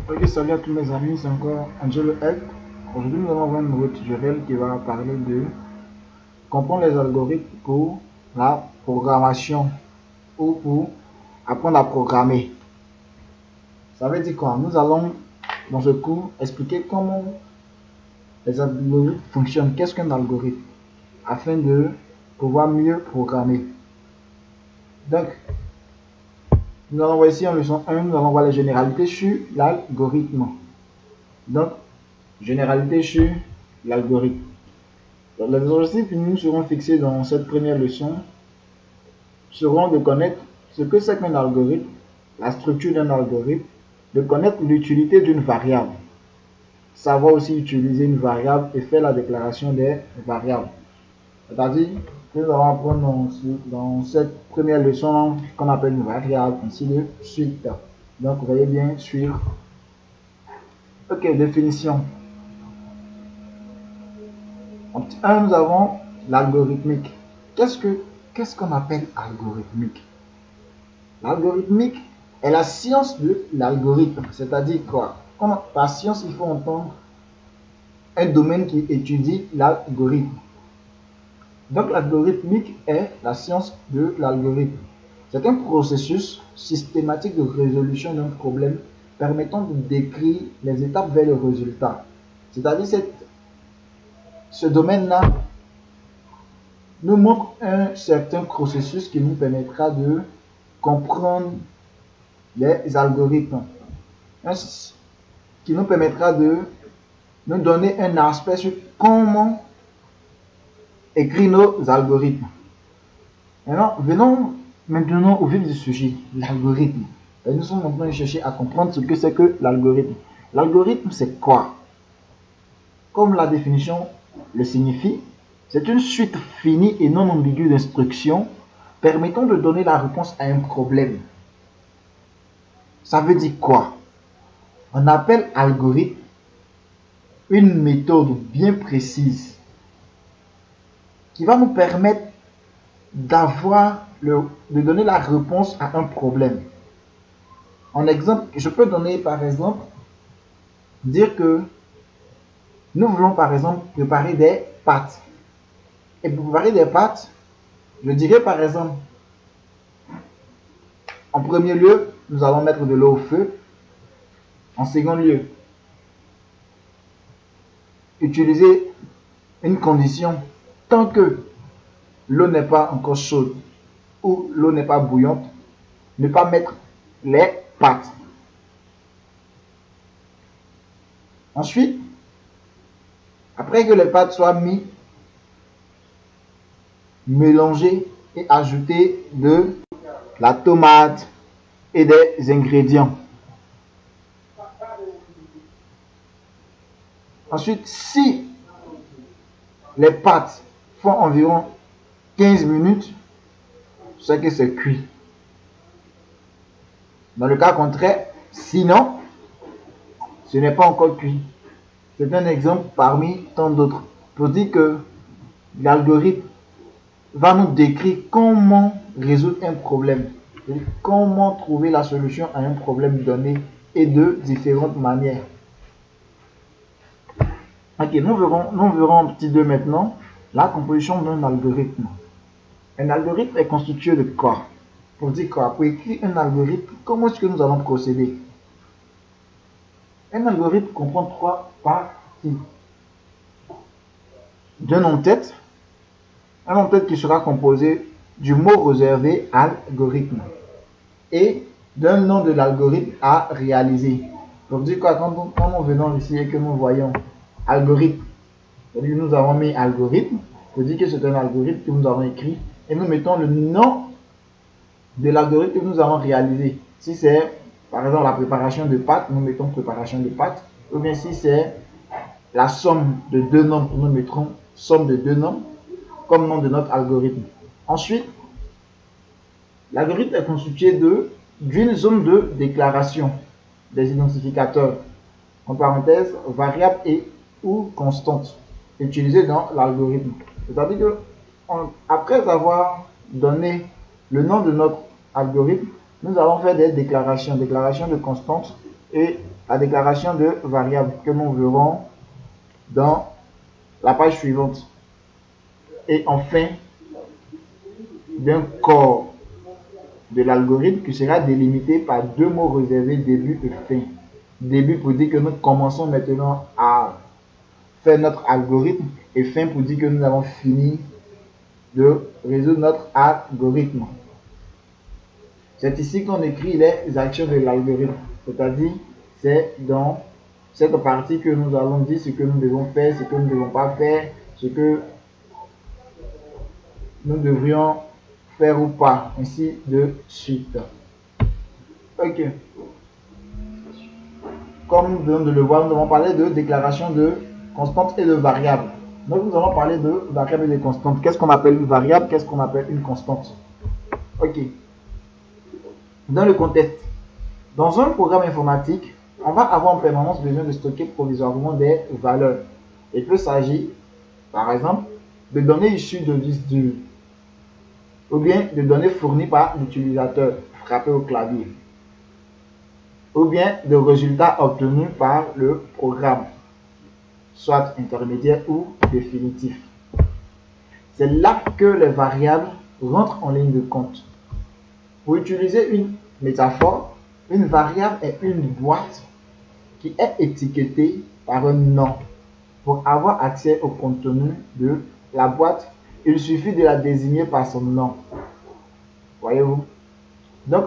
Ok, salut à tous mes amis, c'est encore Angelo Heck. Aujourd'hui, nous allons voir un nouveau tutoriel qui va parler de comprendre les algorithmes pour la programmation ou pour apprendre à programmer. Ça veut dire quoi? Nous allons dans ce cours expliquer comment les algorithmes fonctionnent, qu'est-ce qu'un algorithme, afin de pouvoir mieux programmer. Donc, nous allons voir ici en leçon 1, nous allons voir les généralités sur l'algorithme. Donc, généralité sur l'algorithme. Les objectifs que nous serons fixés dans cette première leçon seront de connaître ce que c'est qu'un algorithme, la structure d'un algorithme, de connaître l'utilité d'une variable, savoir aussi utiliser une variable et faire la déclaration des variables. C'est-à-dire que nous allons apprendre dans cette première leçon qu'on appelle une variable, ainsi de suite. Donc, vous voyez bien suivre. Ok, définition. En petit 1, nous avons l'algorithmique. Qu'est-ce qu'on appelle algorithmique? L'algorithmique est la science de l'algorithme. C'est-à-dire quoi? Par science, il faut entendre un domaine qui étudie l'algorithme. Donc l'algorithmique est la science de l'algorithme. C'est un processus systématique de résolution d'un problème permettant de décrire les étapes vers le résultat. C'est-à-dire ce domaine-là nous montre un certain processus qui nous permettra de comprendre les algorithmes, qui nous permettra de nous donner un aspect sur comment écrire nos algorithmes. Venons maintenant au vif du sujet, l'algorithme. Nous sommes en train de chercher à comprendre ce que c'est que l'algorithme. L'algorithme, c'est quoi? Comme la définition le signifie, c'est une suite finie et non ambiguë d'instructions permettant de donner la réponse à un problème. Ça veut dire quoi? On appelle algorithme une méthode bien précise qui va nous permettre de donner la réponse à un problème. En exemple, je peux donner par exemple, dire que nous voulons par exemple préparer des pâtes. Et pour préparer des pâtes, je dirais par exemple, en premier lieu, nous allons mettre de l'eau au feu. En second lieu, utiliser une condition tant que l'eau n'est pas encore chaude ou l'eau n'est pas bouillante, ne pas mettre les pâtes. Ensuite, après que les pâtes soient mises, mélanger et ajouter de la tomate et des ingrédients. Ensuite, si les pâtes font environ 15 minutes, c'est que c'est cuit. Dans le cas contraire, sinon, ce n'est pas encore cuit. C'est un exemple parmi tant d'autres pour dire que l'algorithme va nous décrire comment résoudre un problème, comment trouver la solution à un problème donné et de différentes manières. Ok, nous verrons en petit 2 maintenant la composition d'un algorithme. Un algorithme est constitué de quoi? Pour dire quoi? Pour écrire un algorithme, comment est-ce que nous allons procéder? Un algorithme comprend 3 parties. D'un en-tête, un en-tête qui sera composé du mot réservé algorithme et d'un nom de l'algorithme à réaliser. Pour dire quoi? Quand nous venons ici et que nous voyons algorithme, c'est-à-dire nous avons mis algorithme, pour dire que c'est un algorithme que nous avons écrit et nous mettons le nom de l'algorithme que nous avons réalisé. Si c'est par exemple la préparation de pâtes, nous mettons préparation de pâtes, ou bien si c'est la somme de deux nombres, nous mettrons somme de deux nombres comme nom de notre algorithme. Ensuite, l'algorithme est constitué d'une zone de déclaration des identificateurs, en parenthèse, variables et ou constantes, utilisées dans l'algorithme. C'est-à-dire que après avoir donné le nom de notre algorithme, nous allons faire des déclarations de constantes et la déclaration de variable que nous verrons dans la page suivante. Et enfin, d'un corps de l'algorithme qui sera délimité par deux mots réservés début et fin. Début pour dire que nous commençons maintenant à faire notre algorithme et fin pour dire que nous avons fini de résoudre notre algorithme. C'est ici qu'on écrit les actions de l'algorithme, c'est-à-dire c'est dans cette partie que nous allons dire ce que nous devons faire, ce que nous ne devons pas faire, ce que nous devrions faire ou pas, ainsi de suite. Ok. Comme nous venons de le voir, nous allons parler de déclaration de constante et de variable. Donc nous allons parler de variable et de constante. Qu'est-ce qu'on appelle une variable? Qu'est-ce qu'on appelle une constante? Ok. Dans le contexte, dans un programme informatique, on va avoir en permanence besoin de stocker provisoirement des valeurs. Il peut s'agir, par exemple, de données issues de disques durs, ou bien de données fournies par l'utilisateur frappé au clavier, ou bien de résultats obtenus par le programme, soit intermédiaire ou définitif. C'est là que les variables rentrent en ligne de compte. Pour utiliser une métaphore, une variable est une boîte qui est étiquetée par un nom. Pour avoir accès au contenu de la boîte, il suffit de la désigner par son nom. Voyez-vous? Donc,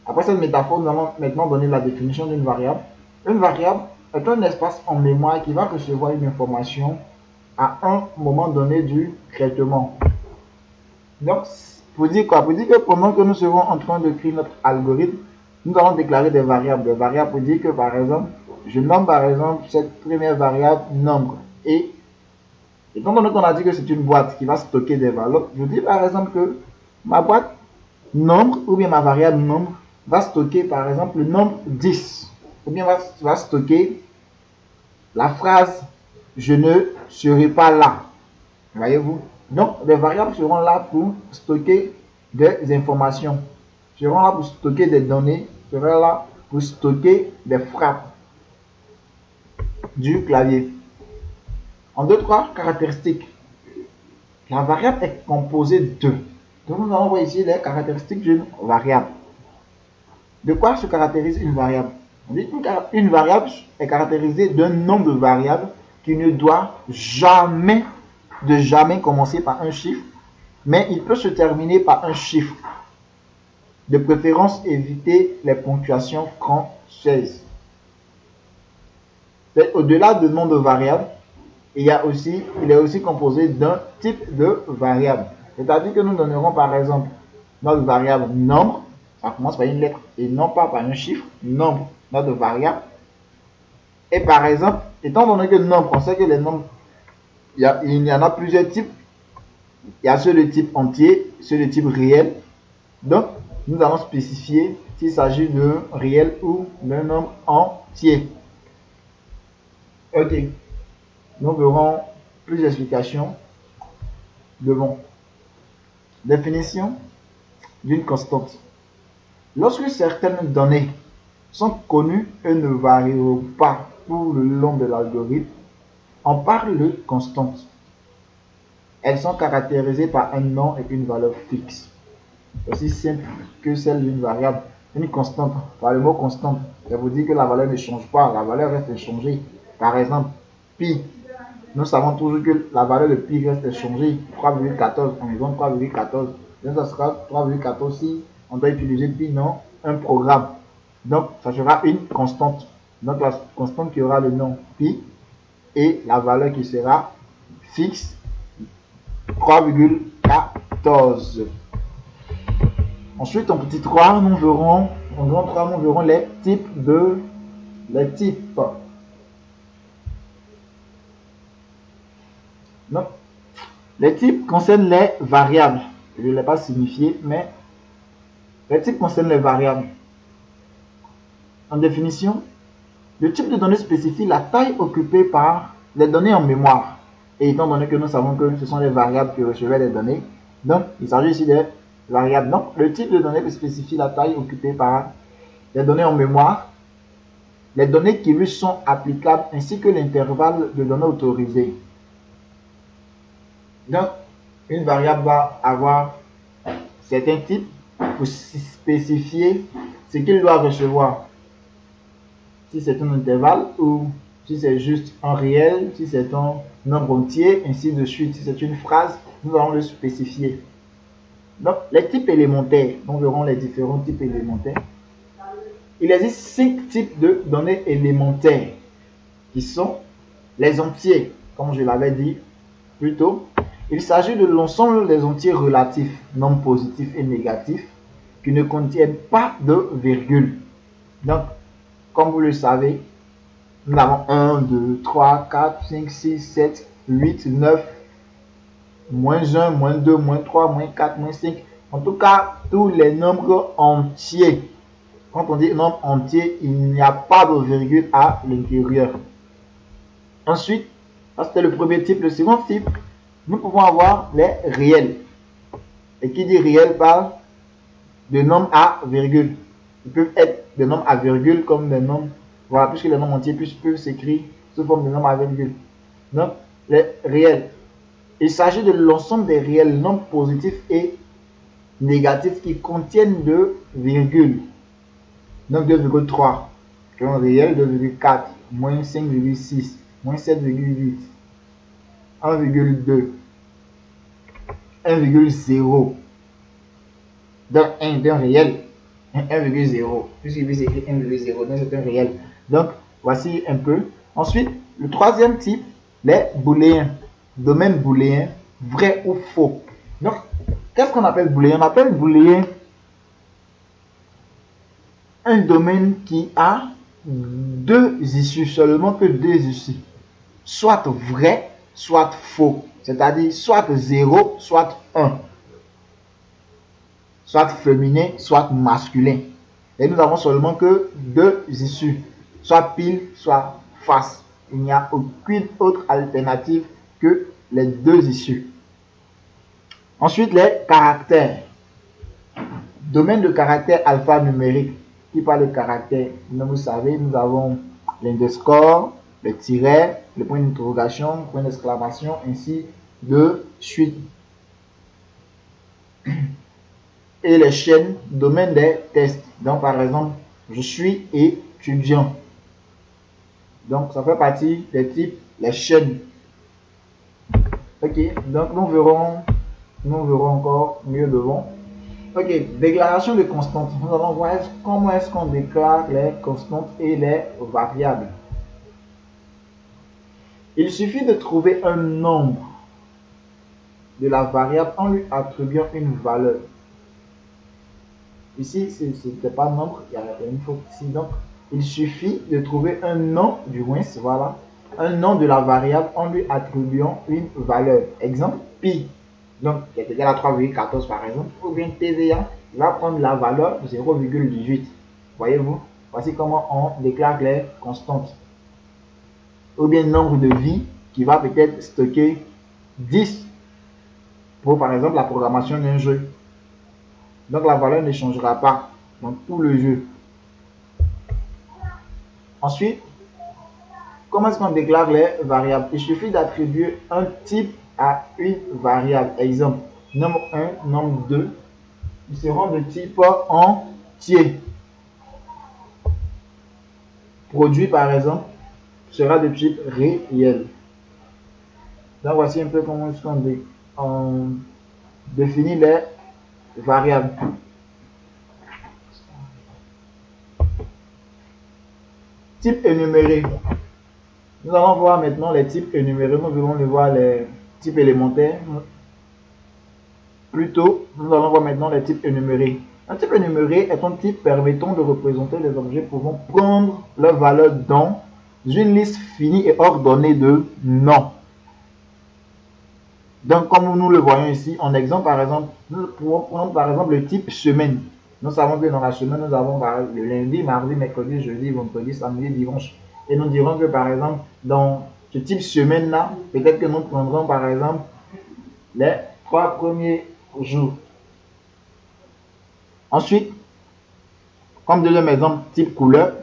après cette métaphore, nous allons maintenant donner la définition d'une variable. Une variable est un espace en mémoire qui va recevoir une information à un moment donné du traitement. Donc, pour dire quoi? Pour dire que pendant que nous serons en train de créer notre algorithme, nous allons déclarer des variables. Des variables pour dire que, par exemple, je nomme par exemple cette première variable nombre. Et étant donné qu'on a dit que c'est une boîte qui va stocker des valeurs, je dis par exemple que ma boîte nombre ou bien ma variable nombre va stocker par exemple le nombre 10. Ou bien va stocker la phrase je ne serai pas là. Voyez-vous? Donc, les variables seront là pour stocker des informations, seront là pour stocker des données, seront là pour stocker des frappes du clavier. En deux, trois caractéristiques. La variable est composée de. Donc, nous allons voir ici les caractéristiques d'une variable. De quoi se caractérise une variable? On dit qu'une variable est caractérisée d'un nombre de variables qui ne doit jamais commencer par un chiffre, mais il peut se terminer par un chiffre. De préférence, éviter les ponctuations françaises. Au-delà de nom de variable, il est aussi composé d'un type de variable. C'est-à-dire que nous donnerons par exemple notre variable nombre, ça commence par une lettre et non pas par un chiffre, nombre, notre variable. Et par exemple, étant donné que nombre, on sait que les nombres, il y en a plusieurs types. Il y a ceux de type entier, ceux de type réel. Donc, nous allons spécifier s'il s'agit d'un réel ou d'un nombre entier. Ok. Nous verrons plus d'explications devant. Définition d'une constante. Lorsque certaines données sont connues et ne varieront pas tout le long de l'algorithme, on parle de constante. Elles sont caractérisées par un nom et une valeur fixe. Aussi simple que celle d'une variable. Une constante, par le mot constante, ça veut dire que la valeur ne change pas, la valeur reste inchangée. Par exemple, pi. Nous savons toujours que la valeur de pi reste inchangée. 3,14, on raison 3,14. Donc ça sera 3,14 si on doit utiliser pi dans un programme. Donc ça sera une constante. Donc la constante qui aura le nom pi et la valeur qui sera fixe 3,14. Ensuite, en petit 3, nous verrons, en grand 3, nous verrons les types. Donc, les types concernent les variables. Je ne l'ai pas signifié, mais les types concernent les variables. En définition, le type de données spécifie la taille occupée par les données en mémoire. Et étant donné que nous savons que ce sont les variables qui recevaient les données, donc il s'agit ici des variables. Donc, le type de données spécifie la taille occupée par les données en mémoire les données qui lui sont applicables ainsi que l'intervalle de données autorisées. Donc, une variable va avoir certains types pour spécifier ce qu'il doit recevoir. Si c'est un intervalle ou si c'est juste un réel, si c'est un nombre entier, ainsi de suite. Si c'est une phrase, nous allons le spécifier. Donc, les types élémentaires, nous verrons les différents types élémentaires. Il existe 5 types de données élémentaires qui sont les entiers, comme je l'avais dit plus tôt. Il s'agit de l'ensemble des entiers relatifs, nombres positifs et négatifs, qui ne contiennent pas de virgule. Donc, comme vous le savez, nous avons 1, 2, 3, 4, 5, 6, 7, 8, 9, moins 1, moins 2, moins 3, moins 4, moins 5. En tout cas, tous les nombres entiers. Quand on dit nombre entier, il n'y a pas de virgule à l'intérieur. Ensuite, ça c'était le premier type. Le second type, nous pouvons avoir les réels. Et qui dit réel parle de nombres à virgule. Ils peuvent être des nombres à virgule comme des nombres, voilà, puisque les nombres entiers peuvent s'écrire sous forme de nombres à virgule. Donc, les réels. Il s'agit de l'ensemble des réels nombres positifs et négatifs qui contiennent de virgule. Donc 2,3, qui est un réel, 2,4, moins 5,6, moins 7,8, 1,2, 1,0. Donc 1 d'un réel, 1,0, puisqu'il s'est écrit 1,0, donc c'est un réel. Donc voici un peu. Ensuite, le troisième type, les booléens. Domaine booléen, vrai ou faux. Donc, qu'est-ce qu'on appelle booléen? On appelle booléen un domaine qui a deux issues, seulement que deux issues. Soit vrai, soit faux. C'est-à-dire soit 0, soit 1. Soit féminin, soit masculin. Et nous avons seulement que deux issues. Soit pile, soit face. Il n'y a aucune autre alternative que les deux issues. Ensuite, les caractères. Domaine de caractère alphanumérique. Qui parle de caractère? Vous savez, nous avons l'underscore, le tiret, le point d'interrogation, point d'exclamation, ainsi de suite. Et les chaînes, domaine des tests. Donc, par exemple, je suis étudiant. Donc, ça fait partie des types, les chaînes. Ok, donc nous verrons encore mieux devant. Ok, déclaration de constantes. Nous allons voir comment est-ce qu'on déclare les constantes et les variables. Il suffit de trouver un nombre de la variable en lui attribuant une valeur. Ici, ce n'était pas nombre, il y a une faute ici. Donc, il suffit de trouver un nom, du moins, voilà, un nom de la variable en lui attribuant une valeur. Exemple, pi. Donc, qui est égal à 3,14 par exemple, ou bien TVA, il va prendre la valeur 0,18. Voyez-vous? Voici comment on déclare les constantes. Ou bien nombre de vies qui va peut-être stocker 10 pour, par exemple, la programmation d'un jeu. Donc, la valeur ne changera pas dans tout le jeu. Ensuite, comment est-ce qu'on déclare les variables? Il suffit d'attribuer un type à une variable. Exemple, nombre 1, nombre 2, ils seront de type entier. Produit, par exemple, sera de type réel. Donc, voici un peu comment on définit les variables. Type énuméré. Nous allons voir maintenant les types énumérés. Nous allons voir les types élémentaires. Plutôt, nous allons voir maintenant les types énumérés. Un type énuméré est un type permettant de représenter des objets pouvant prendre leur valeur dans une liste finie et ordonnée de noms. Donc, comme nous le voyons ici, en exemple, par exemple, nous pouvons prendre par exemple le type semaine. Nous savons que dans la semaine, nous avons le lundi, mardi, mercredi, jeudi, vendredi, samedi, dimanche. Et nous dirons que par exemple, dans ce type semaine-là, peut-être que nous prendrons par exemple les 3 premiers jours. Ensuite, comme deuxième exemple, type couleur,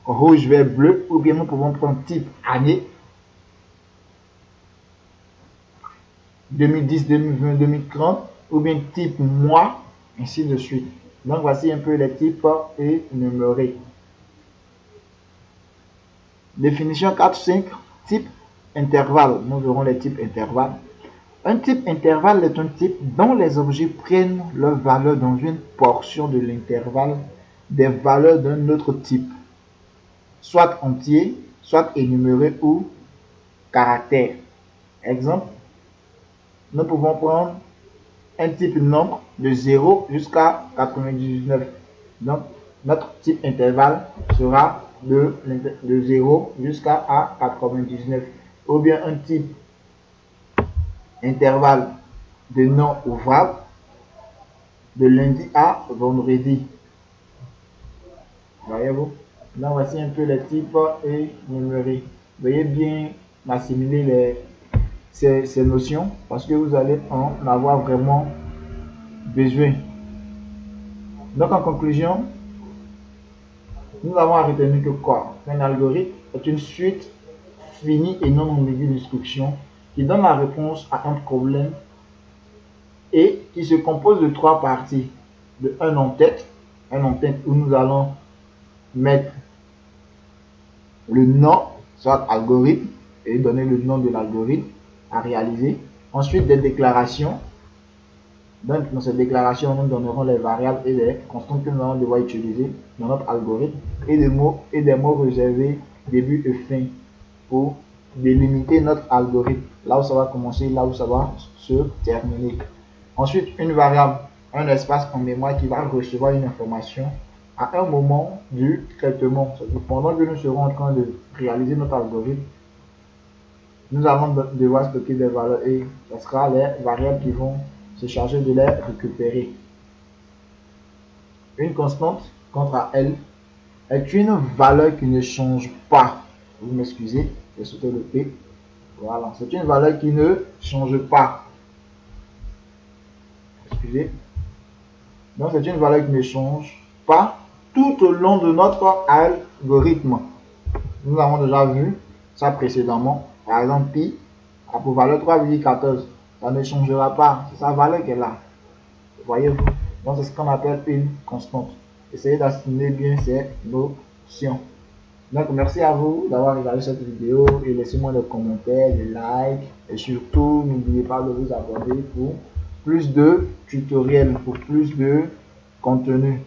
rouge, vert, bleu, ou bien nous pouvons prendre type année 2010, 2020, 2030, ou bien type mois, ainsi de suite. Donc voici un peu les types énumérés. Définition 4.5, type intervalle. Nous verrons les types intervalles. Un type intervalle est un type dont les objets prennent leur valeur dans une portion de l'intervalle des valeurs d'un autre type, soit entier, soit énuméré ou caractère. Exemple, nous pouvons prendre un type nombre de 0 jusqu'à 99. Donc, notre type intervalle sera de 0 jusqu'à 99. Ou bien un type intervalle de non ouvrable de lundi à vendredi. Voyez-vous? Donc, voici un peu les types énumérés. Veuillez bien assimiler ces notions parce que vous allez en avoir vraiment besoin. Donc, en conclusion, nous avons à retenir que quoi? Un algorithme est une suite finie et non ambiguë d'instructions qui donne la réponse à un problème et qui se compose de trois parties. De un en-tête où nous allons mettre le nom, soit algorithme, et donner le nom de l'algorithme à réaliser. Ensuite, des déclarations. Donc, dans ces déclarations, nous donnerons les variables et les constantes que nous allons devoir utiliser dans notre algorithme et des mots réservés début et fin pour délimiter notre algorithme. Là où ça va commencer, là où ça va se terminer. Ensuite, une variable, un espace en mémoire qui va recevoir une information à un moment du traitement. Pendant que nous serons en train de réaliser notre algorithme, nous allons devoir stocker des valeurs et ce sera les variables qui vont se charger de les récupérer. Une constante, quant à elle, est une valeur qui ne change pas. Vous m'excusez, j'ai sauté le P. Voilà, c'est une valeur qui ne change pas. Excusez. Donc c'est une valeur qui ne change pas tout au long de notre algorithme. Nous avons déjà vu ça précédemment. Par exemple, pi a pour valeur 3,14. Ça ne changera pas. C'est sa valeur qu'elle a. Voyez-vous? Donc c'est ce qu'on appelle une constante. Essayez d'assimiler bien ces notions. Donc merci à vous d'avoir regardé cette vidéo et laissez-moi des commentaires, des likes et surtout n'oubliez pas de vous abonner pour plus de tutoriels, pour plus de contenu.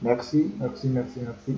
Merci, merci, merci, merci.